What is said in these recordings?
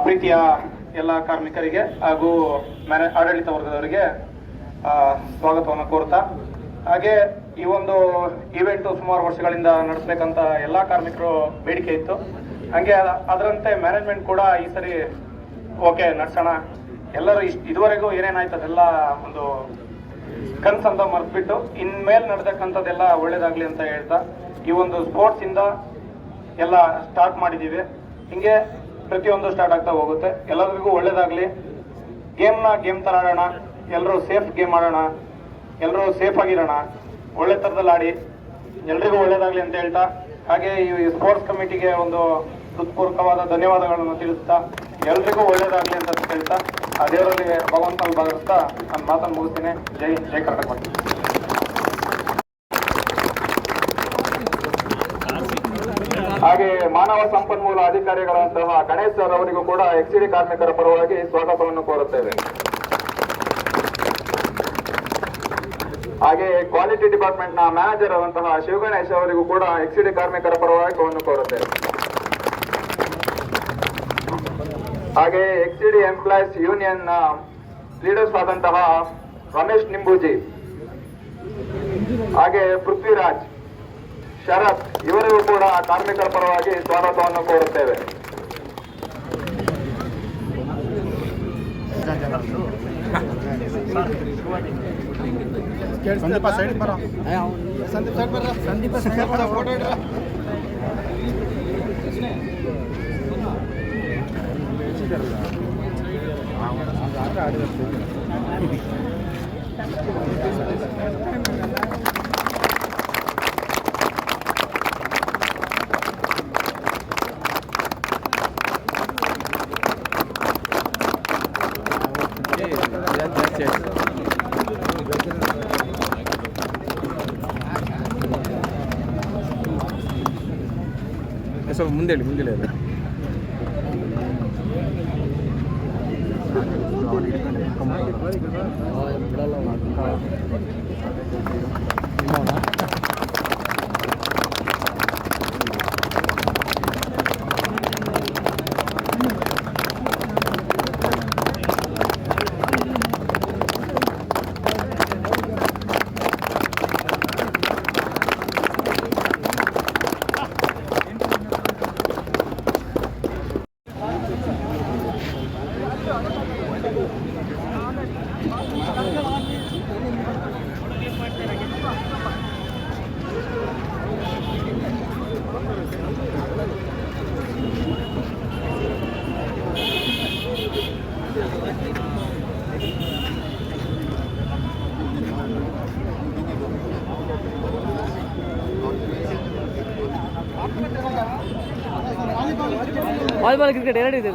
ಪ್ರೀತಿಯ ಎಲ್ಲ ಕಾರ್ಮಿಕರಿಗೆ ಹಾಗೂ ಆಡಳಿತ ವರ್ಗದವರಿಗೆ ಸ್ವಾಗತವನ್ನು ಕೋರ್ತಾ, ಹಾಗೆ ಈ ಒಂದು ಇವೆಂಟು ಸುಮಾರು ವರ್ಷಗಳಿಂದ ನಡೆಸಬೇಕಂತ ಎಲ್ಲ ಕಾರ್ಮಿಕರು ಬೇಡಿಕೆ ಇತ್ತು. ಹಾಗೆ ಅದರಂತೆ ಮ್ಯಾನೇಜ್ಮೆಂಟ್ ಕೂಡ ಈ ಸರಿ ಓಕೆ ನಡೆಸೋಣ, ಎಲ್ಲರೂ ಇದುವರೆಗೂ ಏನೇನಾಯ್ತು ಅದೆಲ್ಲ ಒಂದು ಕನ್ಸಂತ ಮರೆತ್ಬಿಟ್ಟು ಇನ್ಮೇಲೆ ನಡೆದಕ್ಕಂಥದ್ದೆಲ್ಲ ಒಳ್ಳೇದಾಗ್ಲಿ ಅಂತ ಹೇಳ್ತಾ ಈ ಒಂದು ಸ್ಪೋರ್ಟ್ಸ್ ಇಂದ ಎಲ್ಲ ಸ್ಟಾರ್ಟ್ ಮಾಡಿದ್ದೀವಿ. ಹಿಂಗೆ ಪ್ರತಿಯೊಂದು ಸ್ಟಾರ್ಟ್ ಆಗ್ತಾ ಹೋಗುತ್ತೆ. ಎಲ್ಲರಿಗೂ ಒಳ್ಳೇದಾಗ್ಲಿ. ಗೇಮ್ ತರ ಆಡೋಣ, ಎಲ್ಲರೂ ಸೇಫ್ ಗೇಮ್ ಆಡೋಣ, ಎಲ್ಲರೂ ಸೇಫ್ ಆಗಿರೋಣ, ಒಳ್ಳೆ ಥರದಲ್ಲಿ ಆಡಿ ಎಲ್ರಿಗೂ ಒಳ್ಳೇದಾಗ್ಲಿ ಅಂತ ಹೇಳ್ತಾ, ಹಾಗೆ ಈ ಸ್ಪೋರ್ಟ್ಸ್ ಕಮಿಟಿಗೆ ಒಂದು ಹೃತ್ಪೂರ್ವಕವಾದ ಧನ್ಯವಾದಗಳನ್ನು ತಿಳಿಸ್ತಾ ಎಲ್ರಿಗೂ ಒಳ್ಳೇದಾಗ್ಲಿ ಅಂತ ಹೇಳ್ತಾ ಆ ದೇವರಲ್ಲಿ ಭಗವಂತನಲ್ಲಿ ಭಾಗವಹಿಸ್ತಾ ನಾನು ಮಾತನ್ನು ಮುಗಿಸ್ತೀನಿ. ಜೈ ಕರ್ನಾಟಕ. ಹಾಗೆ ಮಾನವ ಸಂಪನ್ಮೂಲ ಅಧಿಕಾರಿಗಳಂತಹ ಗಣೇಶ್ ಸರ್ ಅವರಿಗೂ ಕೂಡ ಎಕ್ಸಿಡಿ ಕಾರ್ಮಿಕರ ಪರವಾಗಿ ಸ್ವಾಗತವನ್ನು ಕೋರುತ್ತೇವೆ. ಹಾಗೆ ಕ್ವಾಲಿಟಿ ಡಿಪಾರ್ಟ್ಮೆಂಟ್ ನ ಮ್ಯಾನೇಜರ್ ಆದಂತಹ ಶಿವಗಣೇಶ್ ಅವರಿಗೂ ಕೂಡ ಎಕ್ಸಿಡಿ ಕಾರ್ಮಿಕರ ಪರವಾಗಿ ಕೋರುತ್ತೇವೆ. ಹಾಗೆ ಎಕ್ಸಿಡಿ ಎಂಪ್ಲಾಯೀಸ್ ಯೂನಿಯನ್ ನ ಲೀಡರ್ಸ್ ಆದಂತಹ ರಮೇಶ್ ನಿಂಬೂಜಿ, ಹಾಗೆ ಪೃಥ್ವಿರಾಜ್, ಶರತ್ ಇವರಿಗೂ ಕೂಡ ಕಾರ್ಮಿಕರ ಪರವಾಗಿ ಸ್ವಾಗತವನ್ನು ಕೋರುತ್ತೇವೆ. ಸ್ವಲ್ಪ ಮುಂದೆ ಹೇಳಿ. ವಾಲಿಬಾಲ್ ಕ್ರಿಕೆಟ್ ಎರಡು ಇದೆ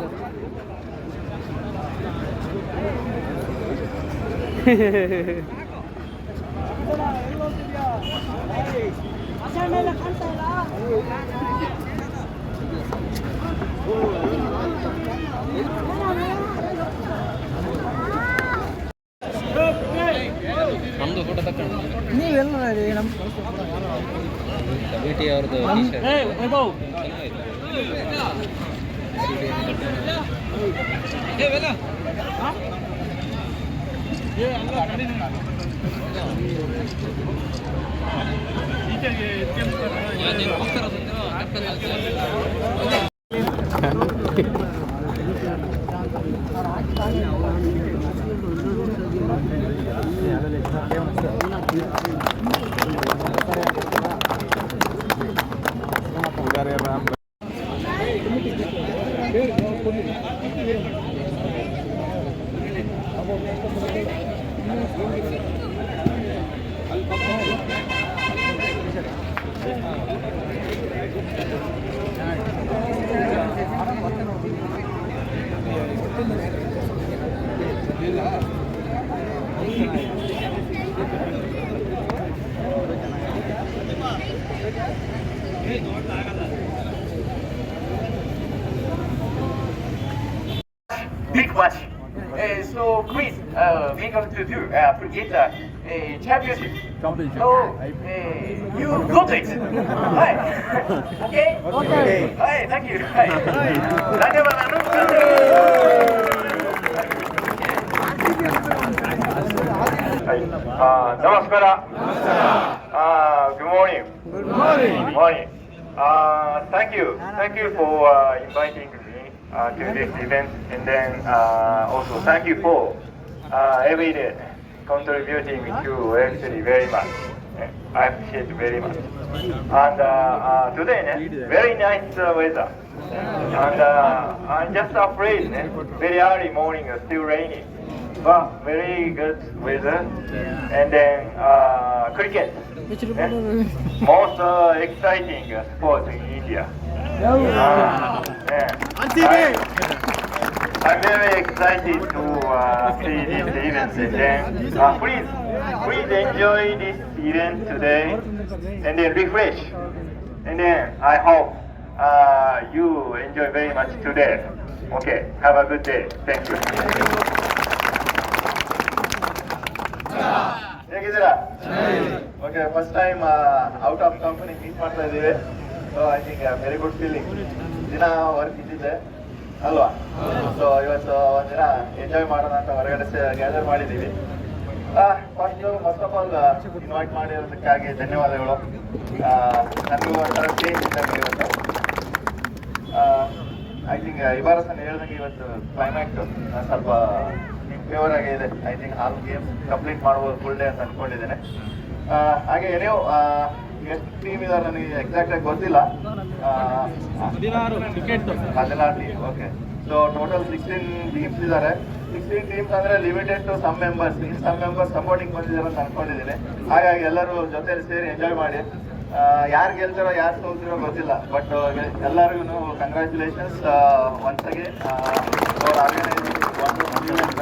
ನಮ್ದು ಫೋಟೋ ತಕೊಂಡು ನೀವೆಲ್ಲ ನಮ್ಮ ಕಮಿಟಿ ಅವ್ರದ್ದು Big match. So Chris, we're going to do create a championship. So you go to it. Hi. Okay. Okay. Hi. Thank you. Hi. Namaskara. Good morning. Good morning. Thank you for inviting me to this event, and then also thank you for every day contributing to actually very much. I appreciate very much. And today, very nice weather. And I'm just afraid, very early morning, still raining. But very good weather. And then cricket. Most exciting sport in India. I'm very excited to see this event. And then please enjoy this event today. And then refresh. And then I hope you enjoy very much today. Okay, have a good day. Thank you. ಹೇಗಿದ್ದೀರಾ? Okay, first time out of company meet ಮಾಡ್ತಾ ಇದ್ದೀವಿ. So I think very good feeling. ದಿನ work ಇದ್ದಿದ್ದೆ ಅಲ್ವಾ? So ಇವತ್ತು ಒಂದಿನ enjoy ಮಾಡೋಣ ಅಂತ ಹೊರಗಡೆ ಗ್ಯಾದರ್ ಮಾಡಿದ್ದೀವಿ. ಫಸ್ಟ್ ಆಫ್ ಆಲ್ ಇನ್ವೈಟ್ ಮಾಡಿರೋದಕ್ಕಾಗಿ ಧನ್ಯವಾದಗಳು. ನನಗೂ ಒಂಥರ ಚೇಂಜ್ ಇದ್ದಂಗೆ ಇವತ್ತು. ಐ ಥಿಂಕ್ ಇಬಾರಸನ್ ಹೇಳ್ದಂಗೆ ಇವತ್ತು ಕ್ಲೈಮ್ಯಾಕ್ಸ್ ಸ್ವಲ್ಪ ಫೇವರ್ ಆಗಿದೆ. I think hall game complete ಮಾಡ್ಬೋದು ಫುಲ್ ಡೇ ಅಂತ ಅಂದ್ಕೊಂಡಿದ್ದೇನೆ. ಹಾಗೆ ಏನೋ ಎಷ್ಟು ಟೀಮ್ ಇದ್ದಾರೆ ನನಗೆ ಎಕ್ಸಾಕ್ಟಾಗಿ ಗೊತ್ತಿಲ್ಲ. 16 team. Okay, so total 16 teams ಇದ್ದಾರೆ. 16 ಟೀಮ್ಸ್ ಅಂದರೆ limited to some members. Some members supporting ಬಂದಿದ್ದಾರೆ ಅಂತ ಅಂದ್ಕೊಂಡಿದ್ದೀನಿ. ಹಾಗಾಗಿ ಎಲ್ಲರೂ ಜೊತೆಲಿ ಸೇರಿ ಎಂಜಾಯ್ ಮಾಡಿ. ಯಾರು ಗೆಲ್ತಾರೋ ಯಾರು ಸೋಲ್ತಿರೋ ಗೊತ್ತಿಲ್ಲ, ಬಟ್ ಎಲ್ಲರಿಗೂ congratulations once again for organising wonderful event.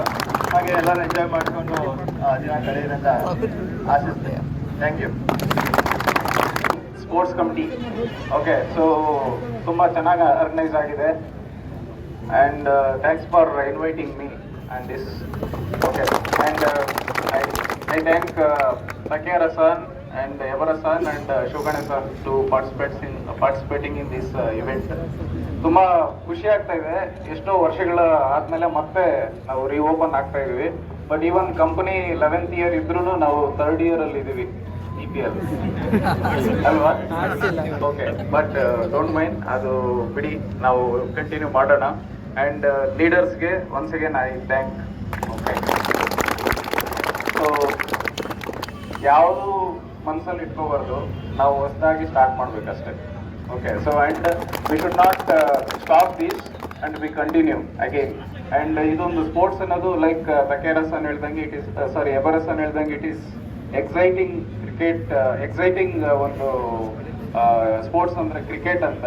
ಹಾಗೆ ಎಲ್ಲರೂ ಎಂಜಾಯ್ ಮಾಡಿಕೊಂಡು ದಿನ ಕಳೆಯಿರಿ ಅಂತ ಆಶಿಸ್ತೇನೆ. Thank you. Sports committee. Okay, so ತುಂಬ ಚೆನ್ನಾಗಿ ಆರ್ಗನೈಸ್ ಆಗಿದೆ. And thanks for inviting me and this. Okay, and I thank Takera sir and Evara sir and Shogane sir to participating in this event. ತುಂಬ ಖುಷಿ ಆಗ್ತಾ ಇದೆ. ಎಷ್ಟೋ ವರ್ಷಗಳ ಆದಮೇಲೆ ಮತ್ತೆ ನಾವು ರೀಓಪನ್ ಆಗ್ತಾ ಇದೀವಿ. But even company 11th year ಇದ್ರೂ ನಾವು 3rd ಇಯರ್ ಅಲ್ಲಿ ಇದ್ದೀವಿ EPL ಅಲ್ವಾ? ಓಕೆ, ಬಟ್ ಡೋಂಟ್ ಮೈಂಡ್, ಅದು ಬಿಡಿ, ನಾವು ಕಂಟಿನ್ಯೂ ಮಾಡೋಣ. ಆ್ಯಂಡ್ ಲೀಡರ್ಸ್ಗೆ once again I thank. Okay, so ಯಾವುದು ಮನಸ್ಸಲ್ಲಿ ಇಟ್ಕೋಬಾರ್ದು, ನಾವು ಹೊಸದಾಗಿ ಸ್ಟಾರ್ಟ್ ಮಾಡಬೇಕಷ್ಟೇ. Okay, so and we should not stop this and we continue again. And ಇದೊಂದು ಸ್ಪೋರ್ಟ್ಸ್ ಅನ್ನೋದು ಲೈಕ್ ತಕೇರಸ್ ಅನ್ ಹೇಳ್ದಂಗೆ ಇಟ್ ಈಸ್ ಎಬರಸ್ ಅನ್ ಹೇಳ್ದಂಗೆ it is exciting cricket. Exciting ಒಂದು ಸ್ಪೋರ್ಟ್ಸ್ ಅಂದರೆ ಕ್ರಿಕೆಟ್ ಅಂತ.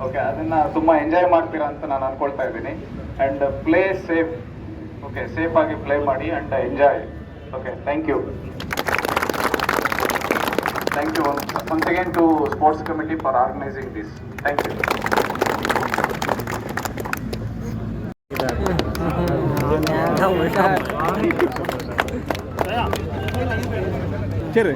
ಓಕೆ, ಅದನ್ನು ತುಂಬ ಎಂಜಾಯ್ ಮಾಡ್ತೀರಾ ಅಂತ ನಾನು ಅಂದ್ಕೊಳ್ತಾ ಇದ್ದೀನಿ. And play safe. ಓಕೆ, ಸೇಫಾಗಿ ಪ್ಲೇ ಮಾಡಿ and enjoy. Okay, thank you. Thank you once again to Sports Committee for organizing this. Thank you. Sure.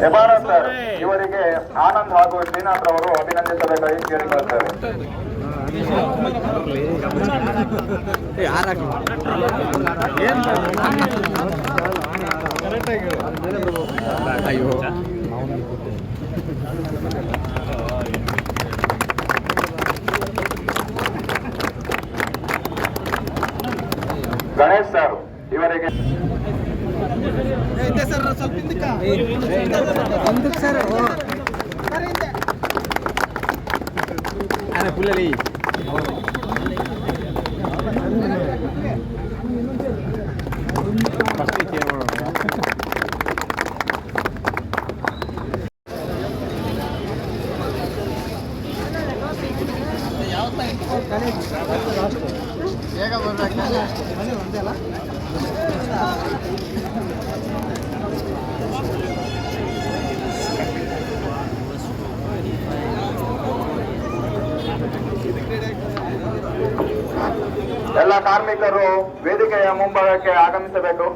ಎಬಾರ ಸರ್ ಇವರಿಗೆ ಆನಂದ್ ಹಾಗೂ ಶ್ರೀನಾಥ್ ರವರು ಅಭಿನಂದಿಸಬೇಕಾಗಿ ಕೇಳಿಕೊಳ್ಳುತ್ತಾರೆ. ಅಯ್ಯೋ, ಗಣೇಶ್ ಸರ್ ಇವರಿಗೆ ಪುಲ್ಲಲ್ಲಿ ಫಸ್ಟ್ ಕೇರ್ ಮಾಡೋಣ. ಬೇಗ ಬರ್ಬೇಕು. ಎಲ್ಲ ಕಾರ್ಮಿಕರು ವೇದಿಕೆಯ ಮುಂಭಾಗಕ್ಕೆ ಆಗಮಿಸಬೇಕು.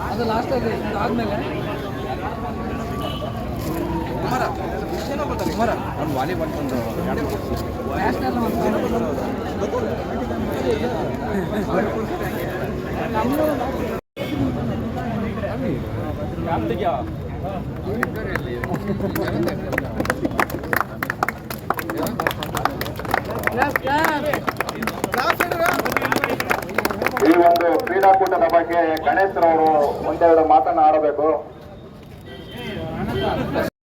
ಅದು ಲಾಸ್ಟಲ್ಲಿ ಆದಮೇಲೆ ಒಂದು ವಾಲಿಬಾಲ್ ಒಂದು ನ್ಯಾಷನಲ್ ಈ ಒಂದು ಕ್ರೀಡಾಕೂಟದ ಬಗ್ಗೆ ಗಣೇಶ್ ರವರು ಒಂದೆರಡು ಮಾತನ್ನ ಆಡಬೇಕು.